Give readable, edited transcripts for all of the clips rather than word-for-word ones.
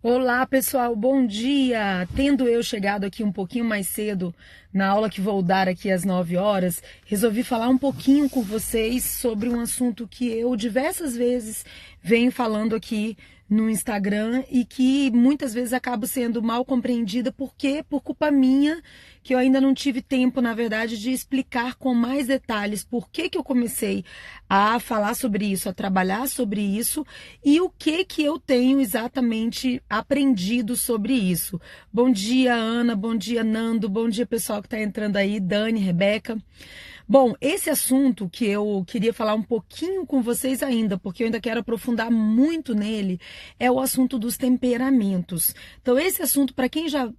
Olá, pessoal, bom dia! Tendo eu chegado aqui um pouquinho mais cedo na aula que vou dar aqui às 9 horas, resolvi falar um pouquinho com vocês sobre um assunto que eu diversas vezes venho falando aqui no Instagram e que muitas vezes acabo sendo mal compreendida porque por culpa minha, que eu ainda não tive tempo, na verdade, de explicar com mais detalhes por que eu comecei a falar sobre isso, a trabalhar sobre isso e o que eu tenho exatamente aprendido sobre isso. Bom dia, Ana, bom dia, Nando, bom dia, pessoal que está entrando aí, Dani, Rebeca. Bom, esse assunto que eu queria falar um pouquinho com vocês ainda, porque eu ainda quero aprofundar muito nele, é o assunto dos temperamentos. Então, esse assunto, para quem já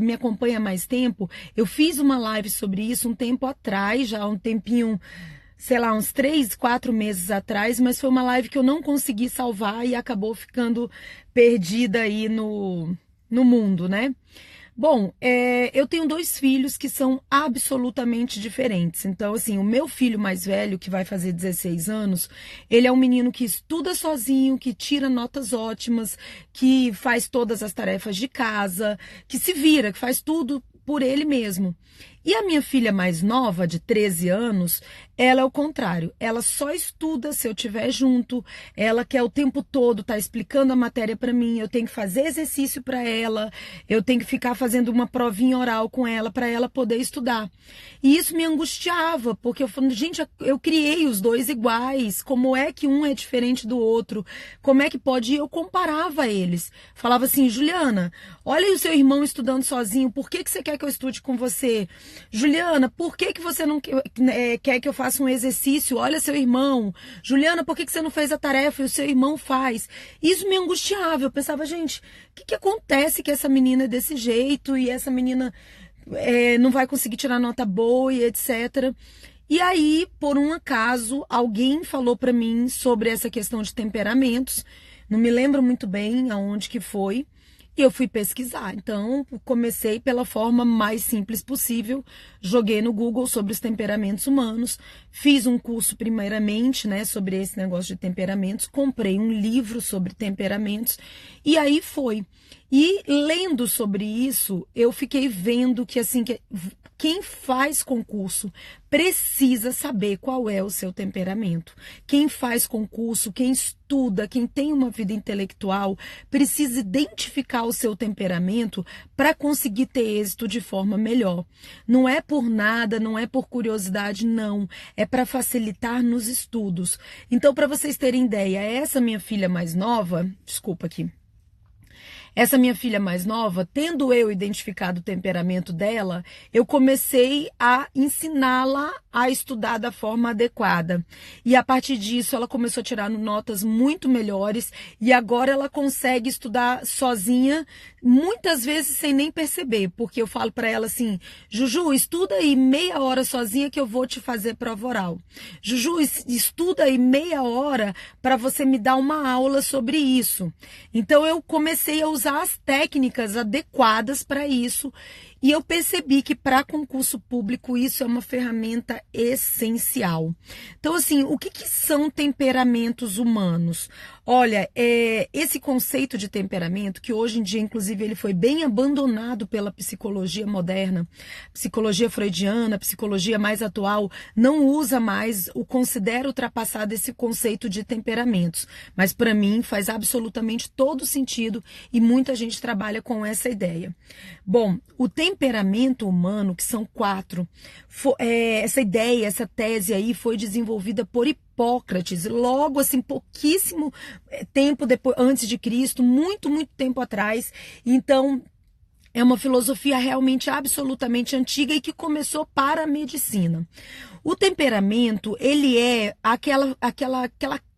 me acompanha há mais tempo, eu fiz uma live sobre isso um tempo atrás, já um tempinho, sei lá, uns 3, 4 meses atrás, mas foi uma live que eu não consegui salvar e acabou ficando perdida aí no mundo, né? Bom, eu tenho dois filhos que são absolutamente diferentes. Então, assim, o meu filho mais velho, que vai fazer 16 anos, ele é um menino que estuda sozinho, que tira notas ótimas, que faz todas as tarefas de casa, que se vira, que faz tudo por ele mesmo. E a minha filha mais nova, de 13 anos, ela é o contrário. Ela só estuda se eu estiver junto. Ela quer o tempo todo estar explicando a matéria para mim. Eu tenho que fazer exercício para ela. Eu tenho que ficar fazendo uma provinha oral com ela para ela poder estudar. E isso me angustiava, porque eu falando, gente, eu criei os dois iguais. Como é que um é diferente do outro? Como é que pode? E eu comparava eles. Falava assim, Juliana, olha aí o seu irmão estudando sozinho. Por que você quer que eu estude com você? Juliana, por que você não quer que eu faça um exercício? Olha seu irmão. Juliana, por que você não fez a tarefa e o seu irmão faz? Isso me angustiava. Eu pensava, gente, o que acontece que essa menina é desse jeito e essa menina não vai conseguir tirar nota boa e etc. E aí, por um acaso, alguém falou para mim sobre essa questão de temperamentos. Não me lembro muito bem aonde que foi. E eu fui pesquisar. Então, comecei pela forma mais simples possível. Joguei no Google sobre os temperamentos humanos. Fiz um curso primeiramente, né, sobre esse negócio de temperamentos. Comprei um livro sobre temperamentos. E aí foi. E lendo sobre isso, eu fiquei vendo que assim, quem faz concurso precisa saber qual é o seu temperamento. Quem faz concurso, quem estuda, quem tem uma vida intelectual, precisa identificar o seu temperamento para conseguir ter êxito de forma melhor. Não é por nada, não é por curiosidade, não. É para facilitar nos estudos. Então, para vocês terem ideia, essa minha filha mais nova, desculpa aqui. Essa minha filha mais nova, tendo eu identificado o temperamento dela, eu comecei a ensiná-la a estudar da forma adequada. E a partir disso, ela começou a tirar notas muito melhores e agora ela consegue estudar sozinha, muitas vezes sem nem perceber, porque eu falo para ela assim, Juju, estuda aí meia hora sozinha que eu vou te fazer prova oral. Juju, estuda aí meia hora para você me dar uma aula sobre isso. Então eu comecei a usar as técnicas adequadas para isso e eu percebi que para concurso público isso é uma ferramenta essencial. Então, assim, o que são temperamentos humanos? Olha, esse conceito de temperamento, que hoje em dia, inclusive, ele foi bem abandonado pela psicologia moderna, psicologia freudiana, psicologia mais atual, não usa mais, considera ultrapassado esse conceito de temperamentos. Mas, para mim, faz absolutamente todo sentido e muita gente trabalha com essa ideia. Bom, o temperamento humano, que são 4, essa ideia, essa tese aí foi desenvolvida por Hipócrates, logo assim, pouquíssimo tempo depois, antes de Cristo, muito tempo atrás. Então, é uma filosofia realmente absolutamente antiga e que começou para a medicina. O temperamento, ele é aquela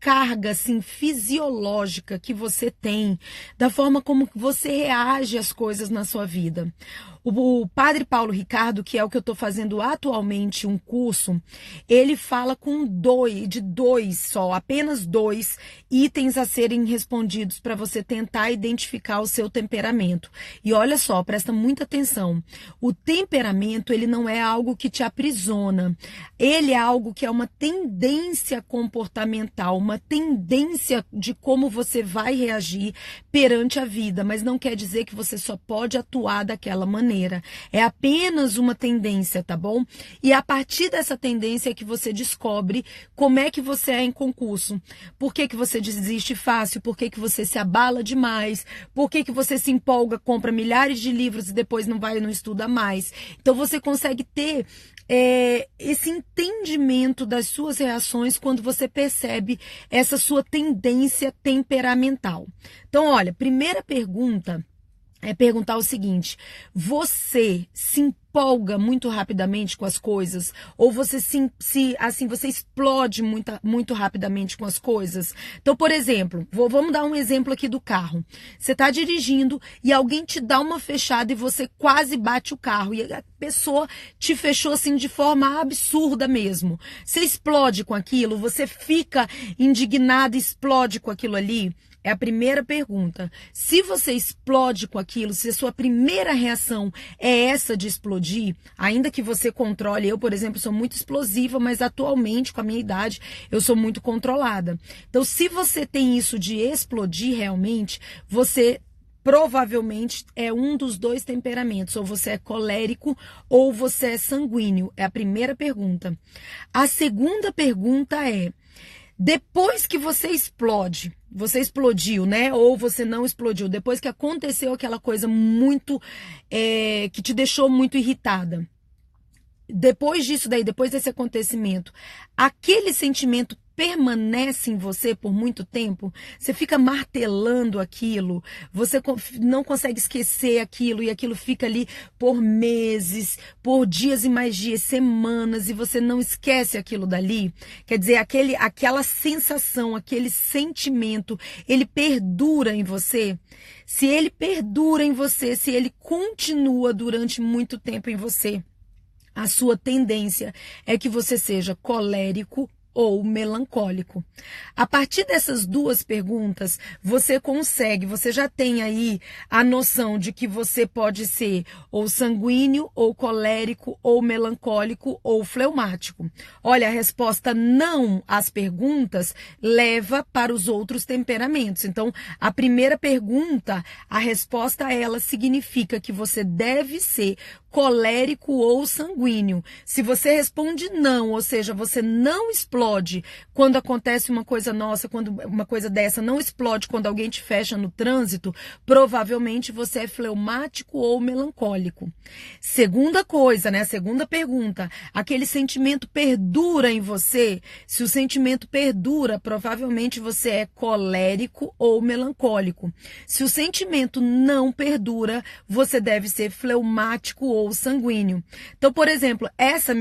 carga assim fisiológica que você tem, da forma como você reage às coisas na sua vida. O padre Paulo Ricardo, que é o que eu estou fazendo atualmente um curso, ele fala de dois só, apenas 2 itens a serem respondidos para você tentar identificar o seu temperamento. E olha só, presta muita atenção. O temperamento, ele não é algo que te aprisiona. Ele é algo que é uma tendência comportamental, uma tendência de como você vai reagir perante a vida, mas não quer dizer que você só pode atuar daquela maneira. É apenas uma tendência, tá bom? E a partir dessa tendência é que você descobre como é que você é em concurso. Por que que você desiste fácil? Por que que você se abala demais? Por que que você se empolga, compra milhares de livros e depois não vai e não estuda mais? Então você consegue ter esse entendimento das suas reações quando você percebe essa sua tendência temperamental. Então, olha, primeira pergunta é perguntar o seguinte: você se empolga muito rapidamente com as coisas? Ou você você explode muito rapidamente com as coisas? Então, por exemplo, vamos dar um exemplo aqui do carro. Você está dirigindo e alguém te dá uma fechada e você quase bate o carro. E a pessoa te fechou assim de forma absurda mesmo. Você explode com aquilo? Você fica indignado e explode com aquilo ali? É a primeira pergunta. Se você explode com aquilo, se a sua primeira reação é essa de explodir, ainda que você controle, eu, por exemplo, sou muito explosiva, mas atualmente, com a minha idade, eu sou muito controlada. Então, se você tem isso de explodir realmente, você provavelmente é um dos dois temperamentos, ou você é colérico ou você é sanguíneo. É a primeira pergunta. A segunda pergunta é: depois que você explodiu, né? Ou você não explodiu, depois que aconteceu aquela coisa muito, que te deixou muito irritada. Depois disso daí, depois desse acontecimento, aquele sentimento permanece em você por muito tempo? Você fica martelando aquilo, você não consegue esquecer aquilo e aquilo fica ali por meses, por dias e mais dias, semanas, e você não esquece aquilo dali? Quer dizer, aquela sensação, aquele sentimento, ele perdura em você? Se ele perdura em você, se ele continua durante muito tempo em você, a sua tendência é que você seja colérico ou melancólico. A partir dessas duas perguntas, você já tem aí a noção de que você pode ser ou sanguíneo, ou colérico, ou melancólico, ou fleumático. Olha, a resposta não às perguntas leva para os outros temperamentos. Então, a primeira pergunta, a resposta a ela significa que você deve ser colérico ou sanguíneo. Se você responde não, ou seja, você não explode quando acontece uma coisa nossa, quando uma coisa dessa não explode quando alguém te fecha no trânsito, provavelmente você é fleumático ou melancólico. Segunda coisa, né? A segunda pergunta, aquele sentimento perdura em você? Se o sentimento perdura, provavelmente você é colérico ou melancólico. Se o sentimento não perdura, você deve ser fleumático ou sanguíneo. Então, por exemplo,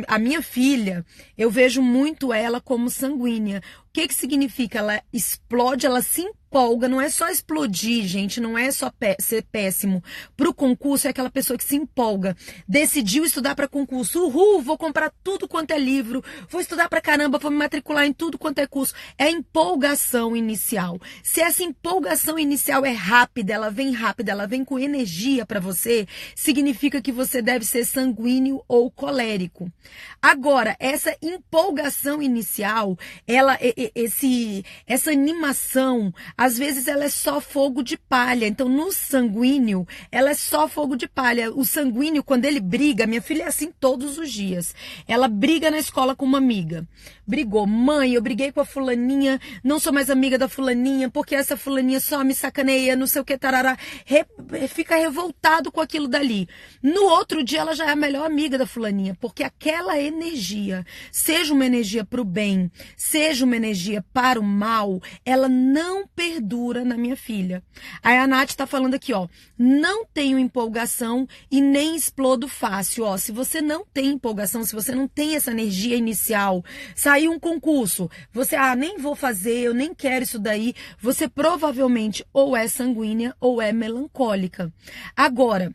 a minha filha, eu vejo muito ela como sanguínea. O que significa? Ela explode, ela se empolga, não é só explodir, gente, não é só ser péssimo. Para o concurso é aquela pessoa que se empolga, decidiu estudar para concurso, vou comprar tudo quanto é livro, vou estudar para caramba, vou me matricular em tudo quanto é curso. É a empolgação inicial. Se essa empolgação inicial é rápida, ela vem com energia para você, significa que você deve ser sanguíneo ou colérico. Agora, essa empolgação inicial, essa animação, às vezes ela é só fogo de palha. Então, no sanguíneo, ela é só fogo de palha. O sanguíneo, quando ele briga, minha filha é assim todos os dias. Ela briga na escola com uma amiga. Brigou: mãe, eu briguei com a fulaninha, não sou mais amiga da fulaninha, porque essa fulaninha só me sacaneia, não sei o que, tarará. Fica revoltado com aquilo dali. No outro dia, ela já é a melhor amiga da fulaninha, porque aquela energia, seja uma energia para o bem, seja uma energia para o mal, ela não perdura na minha filha. Aí a Nath tá falando aqui, ó: não tenho empolgação e nem explodo fácil. Ó, se você não tem empolgação, se você não tem essa energia inicial, saiu um concurso, você, nem vou fazer, eu nem quero isso daí, você provavelmente ou é sanguínea ou é melancólica. Agora,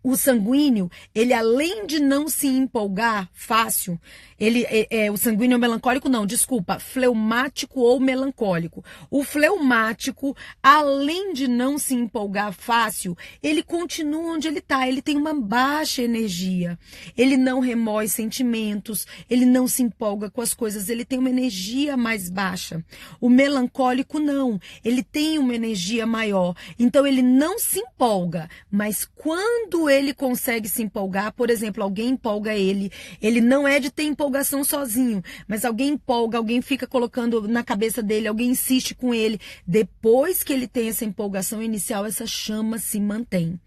O sanguíneo, ele além de não se empolgar fácil, o sanguíneo melancólico não, desculpa, fleumático ou melancólico. O fleumático, além de não se empolgar fácil, ele continua onde ele está, ele tem uma baixa energia, ele não remói sentimentos, ele não se empolga com as coisas, ele tem uma energia mais baixa. O melancólico não, ele tem uma energia maior, então ele não se empolga, mas quando ele consegue se empolgar, por exemplo, alguém empolga ele não é de ter empolgação sozinho, mas alguém empolga, alguém fica colocando na cabeça dele, alguém insiste com ele, depois que ele tem essa empolgação inicial, essa chama se mantém.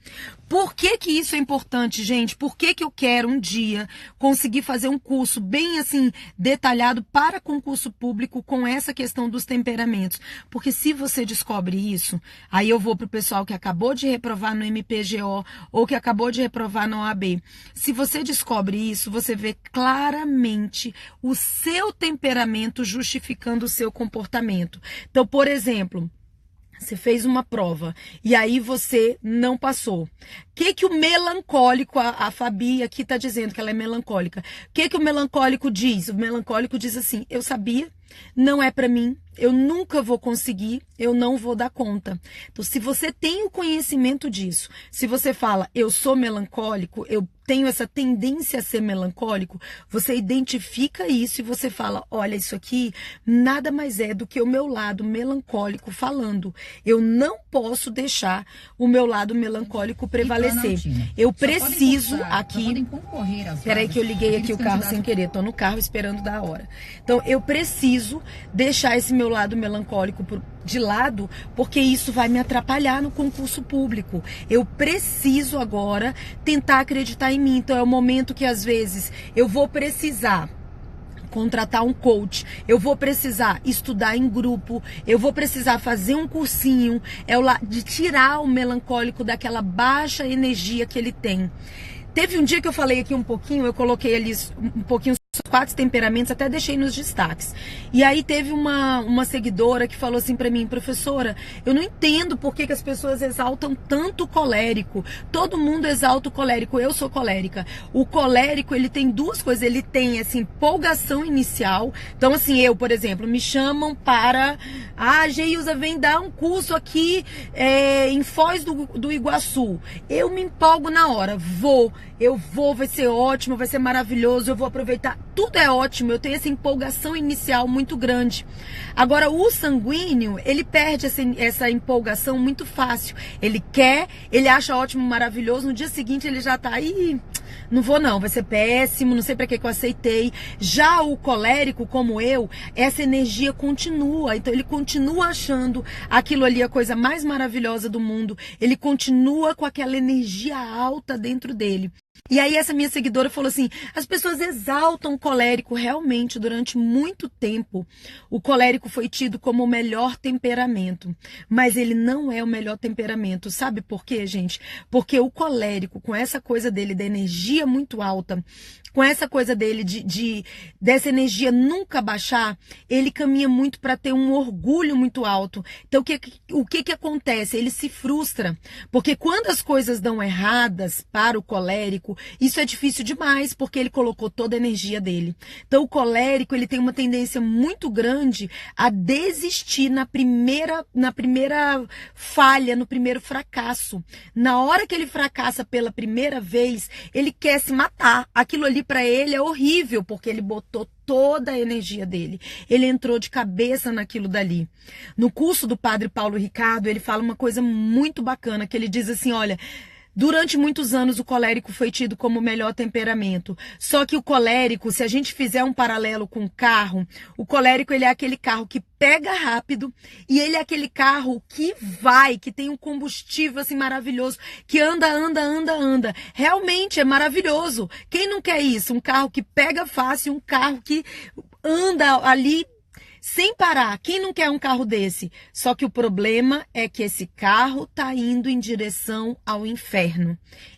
Por que que isso é importante, gente? Por que que eu quero um dia conseguir fazer um curso bem assim, detalhado para concurso público com essa questão dos temperamentos? Porque se você descobre isso, aí eu vou pro pessoal que acabou de reprovar no MPGO ou que acabou de reprovar na OAB. Se você descobre isso, você vê claramente o seu temperamento justificando o seu comportamento. Então, por exemplo, você fez uma prova e aí você não passou. O que o melancólico, a Fabi aqui está dizendo que ela é melancólica. O que o melancólico diz? O melancólico diz assim, eu sabia, não é para mim, eu nunca vou conseguir, eu não vou dar conta. Então, se você tem o conhecimento disso, se você fala, eu sou melancólico, eu tenho essa tendência a ser melancólico, você identifica isso e você fala, olha, isso aqui nada mais é do que o meu lado melancólico falando. Eu não posso deixar o meu lado melancólico prevalecer. Eu preciso aqui... Peraí que eu liguei aqui o carro sem querer, tô no carro esperando da hora. Então, eu preciso deixar esse meu lado melancólico de lado, porque isso vai me atrapalhar no concurso público. Eu preciso agora tentar acreditar em mim. Então é o momento que às vezes eu vou precisar contratar um coach, eu vou precisar estudar em grupo, eu vou precisar fazer um cursinho, de tirar o melancólico daquela baixa energia que ele tem. Teve um dia que eu falei aqui um pouquinho, eu coloquei ali um pouquinho os 4 temperamentos, até deixei nos destaques. E aí teve uma seguidora que falou assim pra mim, professora, eu não entendo por que as pessoas exaltam tanto o colérico. Todo mundo exalta o colérico, eu sou colérica. O colérico, ele tem duas coisas, ele tem essa empolgação inicial. Então assim, eu, por exemplo, me chamam para... Geilza, vem dar um curso aqui em Foz do Iguaçu. Eu me empolgo na hora, eu vou, vai ser ótimo, vai ser maravilhoso, eu vou aproveitar, tudo é ótimo, eu tenho essa empolgação inicial muito grande. Agora, o sanguíneo, ele perde essa empolgação muito fácil. Ele quer, ele acha ótimo, maravilhoso, no dia seguinte ele já tá aí... Não vou não, vai ser péssimo, não sei pra que eu aceitei. Já o colérico, como eu, essa energia continua. Então ele continua achando aquilo ali a coisa mais maravilhosa do mundo. Ele continua com aquela energia alta dentro dele. E aí essa minha seguidora falou assim, as pessoas exaltam o colérico. Realmente, durante muito tempo, o colérico foi tido como o melhor temperamento. Mas ele não é o melhor temperamento. Sabe por quê, gente? Porque o colérico, com essa coisa dele, da energia muito alta, com essa coisa dele dessa energia nunca baixar, ele caminha muito para ter um orgulho muito alto. Então o que acontece? Ele se frustra, porque quando as coisas dão erradas para o colérico, isso é difícil demais, porque ele colocou toda a energia dele. Então o colérico, ele tem uma tendência muito grande a desistir na primeira falha, no primeiro fracasso. Na hora que ele fracassa pela primeira vez, ele quer se matar. Aquilo ali para ele é horrível, porque ele botou toda a energia dele. Ele entrou de cabeça naquilo dali. No curso do Padre Paulo Ricardo, ele fala uma coisa muito bacana, que ele diz assim, olha, durante muitos anos o colérico foi tido como o melhor temperamento. Só que o colérico, se a gente fizer um paralelo com o carro, o colérico ele é aquele carro que pega rápido e ele é aquele carro que vai, que tem um combustível assim maravilhoso, que anda. Realmente é maravilhoso. Quem não quer isso? Um carro que pega fácil, um carro que anda ali sem parar. Quem não quer um carro desse? Só que o problema é que esse carro tá indo em direção ao inferno.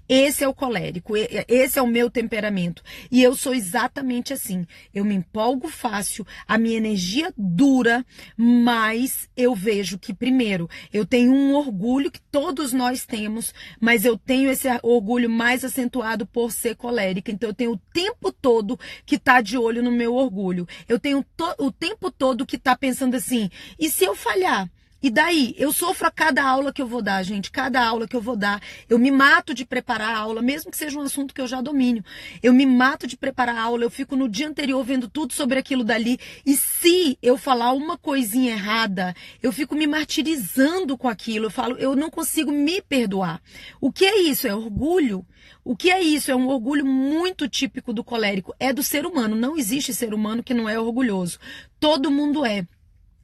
Esse é o colérico, esse é o meu temperamento. E eu sou exatamente assim. Eu me empolgo fácil, a minha energia dura, mas eu vejo que, primeiro, eu tenho um orgulho que todos nós temos, mas eu tenho esse orgulho mais acentuado por ser colérica. Então eu tenho o tempo todo que tá de olho no meu orgulho. Eu tenho o tempo todo que tá pensando assim, e se eu falhar? E daí, eu sofro a cada aula que eu vou dar, gente, cada aula que eu vou dar, eu me mato de preparar a aula, mesmo que seja um assunto que eu já domino. Eu me mato de preparar a aula, eu fico no dia anterior vendo tudo sobre aquilo dali, e se eu falar uma coisinha errada, eu fico me martirizando com aquilo, eu falo, eu não consigo me perdoar. O que é isso? É orgulho? O que é isso? É um orgulho muito típico do colérico, é do ser humano, não existe ser humano que não é orgulhoso, todo mundo é.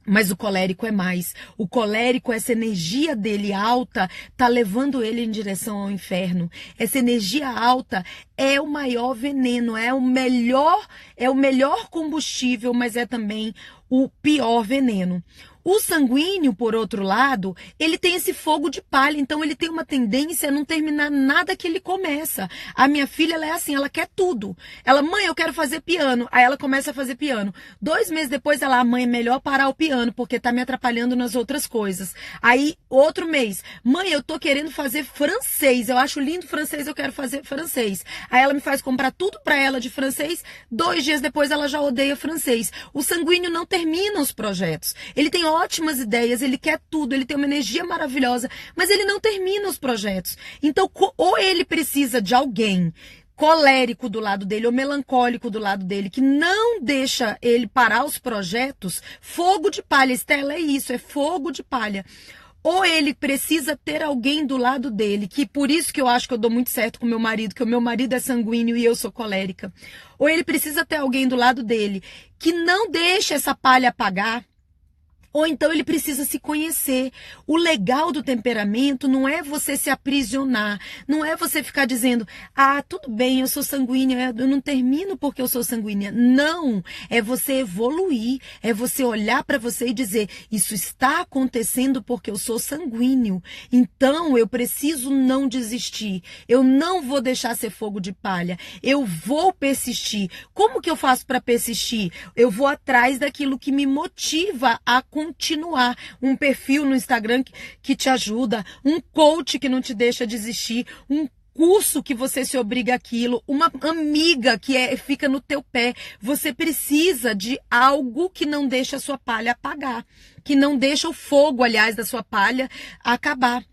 Mas o colérico é mais. O colérico, essa energia dele alta, tá levando ele em direção ao inferno. Essa energia alta é o maior veneno, é o melhor combustível, mas é também o pior veneno. O sanguíneo, por outro lado, ele tem esse fogo de palha, então ele tem uma tendência a não terminar nada que ele começa. A minha filha, ela é assim, ela quer tudo. Ela, mãe, eu quero fazer piano. Aí ela começa a fazer piano. 2 meses depois, ela, mãe, é melhor parar o piano, porque tá me atrapalhando nas outras coisas. Aí, outro mês, mãe, eu tô querendo fazer francês. Eu acho lindo francês, eu quero fazer francês. Aí ela me faz comprar tudo pra ela de francês. 2 dias depois, ela já odeia francês. O sanguíneo não termina os projetos. Ele tem ótimas ideias, ele quer tudo, ele tem uma energia maravilhosa, mas ele não termina os projetos. Então, ou ele precisa de alguém colérico do lado dele ou melancólico do lado dele, que não deixa ele parar os projetos. Fogo de palha, Estela, é isso, é fogo de palha. Ou ele precisa ter alguém do lado dele, que por isso que eu acho que eu dou muito certo com meu marido, que o meu marido é sanguíneo e eu sou colérica. Ou ele precisa ter alguém do lado dele que não deixa essa palha apagar. Ou então ele precisa se conhecer. O legal do temperamento não é você se aprisionar, não é você ficar dizendo, ah, tudo bem, eu sou sanguínea, eu não termino porque eu sou sanguínea. Não, é você evoluir, é você olhar para você e dizer, isso está acontecendo porque eu sou sanguíneo. Então eu preciso não desistir, eu não vou deixar ser fogo de palha, eu vou persistir. Como que eu faço para persistir? Eu vou atrás daquilo que me motiva a continuar, um perfil no Instagram que te ajuda, um coach que não te deixa desistir, um curso que você se obriga àquilo, uma amiga que fica no teu pé. Você precisa de algo que não deixa a sua palha apagar, que não deixa o fogo, aliás, da sua palha acabar.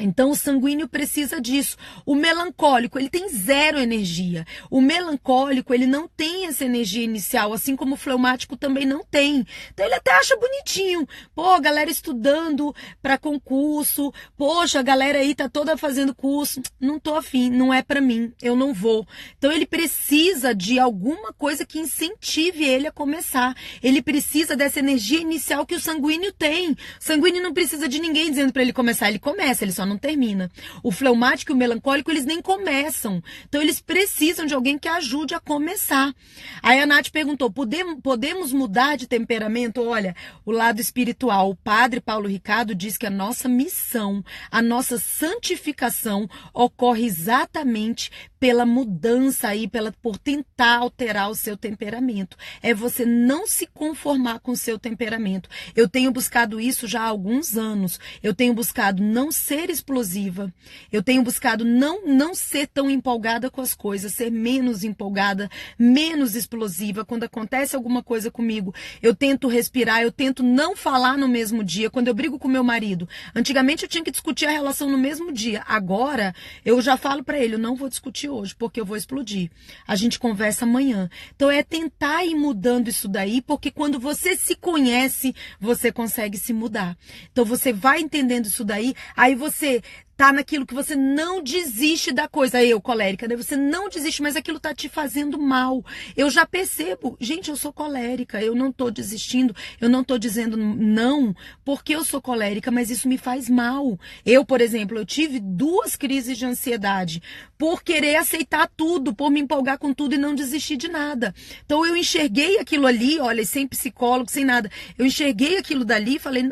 Então o sanguíneo precisa disso. O melancólico, ele tem zero energia. O melancólico, ele não tem essa energia inicial, assim como o fleumático também não tem. Então ele até acha bonitinho. Pô, a galera estudando para concurso. Poxa, a galera aí tá toda fazendo curso. Não tô afim, não é para mim, eu não vou. Então ele precisa de alguma coisa que incentive ele a começar. Ele precisa dessa energia inicial que o sanguíneo tem. O sanguíneo não precisa de ninguém dizendo para ele começar, ele começa, ele só não termina. O fleumático e o melancólico, eles nem começam. Então, eles precisam de alguém que ajude a começar. Aí a Nath perguntou, podemos mudar de temperamento? Olha, o lado espiritual, o padre Paulo Ricardo diz que a nossa missão, a nossa santificação ocorre exatamente pela mudança aí, por tentar alterar o seu temperamento. É você não se conformar com o seu temperamento. Eu tenho buscado isso já há alguns anos. Eu tenho buscado não ser explosiva. Eu tenho buscado não ser tão empolgada com as coisas, ser menos empolgada, menos explosiva. Quando acontece alguma coisa comigo, eu tento respirar, eu tento não falar no mesmo dia. Quando eu brigo com meu marido, antigamente eu tinha que discutir a relação no mesmo dia. Agora, eu já falo para ele, eu não vou discutir hoje, porque eu vou explodir. A gente conversa amanhã. Então é tentar ir mudando isso daí, porque quando você se conhece, você consegue se mudar. Então você vai entendendo isso daí, aí você tá naquilo que você não desiste da coisa. Eu, colérica, né? Você não desiste, mas aquilo tá te fazendo mal. Eu já percebo, gente, eu sou colérica, eu não tô desistindo, eu não tô dizendo não porque eu sou colérica, mas isso me faz mal. Eu, por exemplo, eu tive 2 crises de ansiedade por querer aceitar tudo, por me empolgar com tudo e não desistir de nada. Então eu enxerguei aquilo ali, olha, sem psicólogo, sem nada. Eu enxerguei aquilo dali e falei,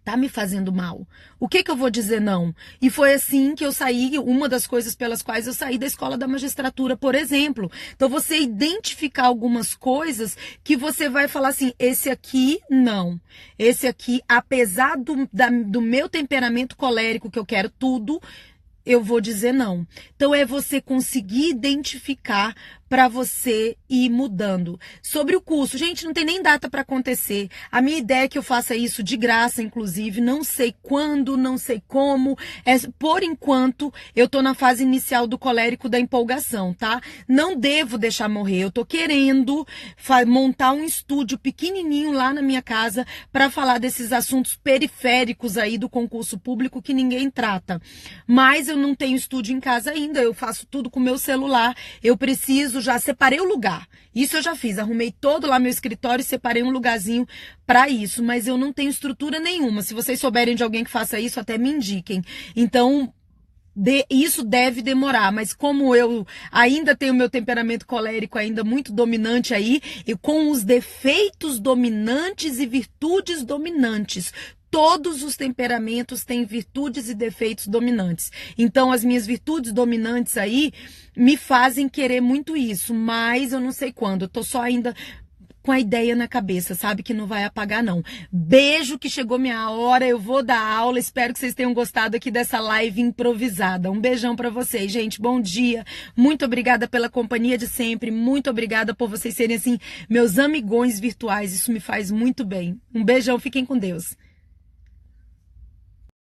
tá me fazendo mal. O que eu vou dizer não? E foi assim que eu saí, uma das coisas pelas quais eu saí da escola da magistratura, por exemplo. Então você identificar algumas coisas que você vai falar assim, esse aqui não. Esse aqui, apesar do meu temperamento colérico, que eu quero tudo, eu vou dizer não. Então é você conseguir identificar para você ir mudando. Sobre o curso, gente, não tem nem data para acontecer. A minha ideia é que eu faça isso de graça, inclusive, não sei quando, não sei como. Por enquanto, eu tô na fase inicial do colérico da empolgação, tá? Não devo deixar morrer. Eu tô querendo montar um estúdio pequenininho lá na minha casa para falar desses assuntos periféricos aí do concurso público que ninguém trata. Mas eu não tenho estúdio em casa ainda, eu faço tudo com o meu celular. Eu preciso, já separei o lugar. Isso eu já fiz, arrumei todo lá meu escritório e separei um lugarzinho para isso, mas eu não tenho estrutura nenhuma. Se vocês souberem de alguém que faça isso, até me indiquem. Então, isso deve demorar, mas como eu ainda tenho meu temperamento colérico ainda muito dominante aí, e com os defeitos dominantes e virtudes dominantes, todos os temperamentos têm virtudes e defeitos dominantes. Então, as minhas virtudes dominantes aí me fazem querer muito isso, mas eu não sei quando. Eu tô só ainda com a ideia na cabeça, sabe? Que não vai apagar, não. Beijo, que chegou minha hora, eu vou dar aula. Espero que vocês tenham gostado aqui dessa live improvisada. Um beijão pra vocês, gente. Bom dia. Muito obrigada pela companhia de sempre. Muito obrigada por vocês serem, assim, meus amigões virtuais. Isso me faz muito bem. Um beijão, fiquem com Deus.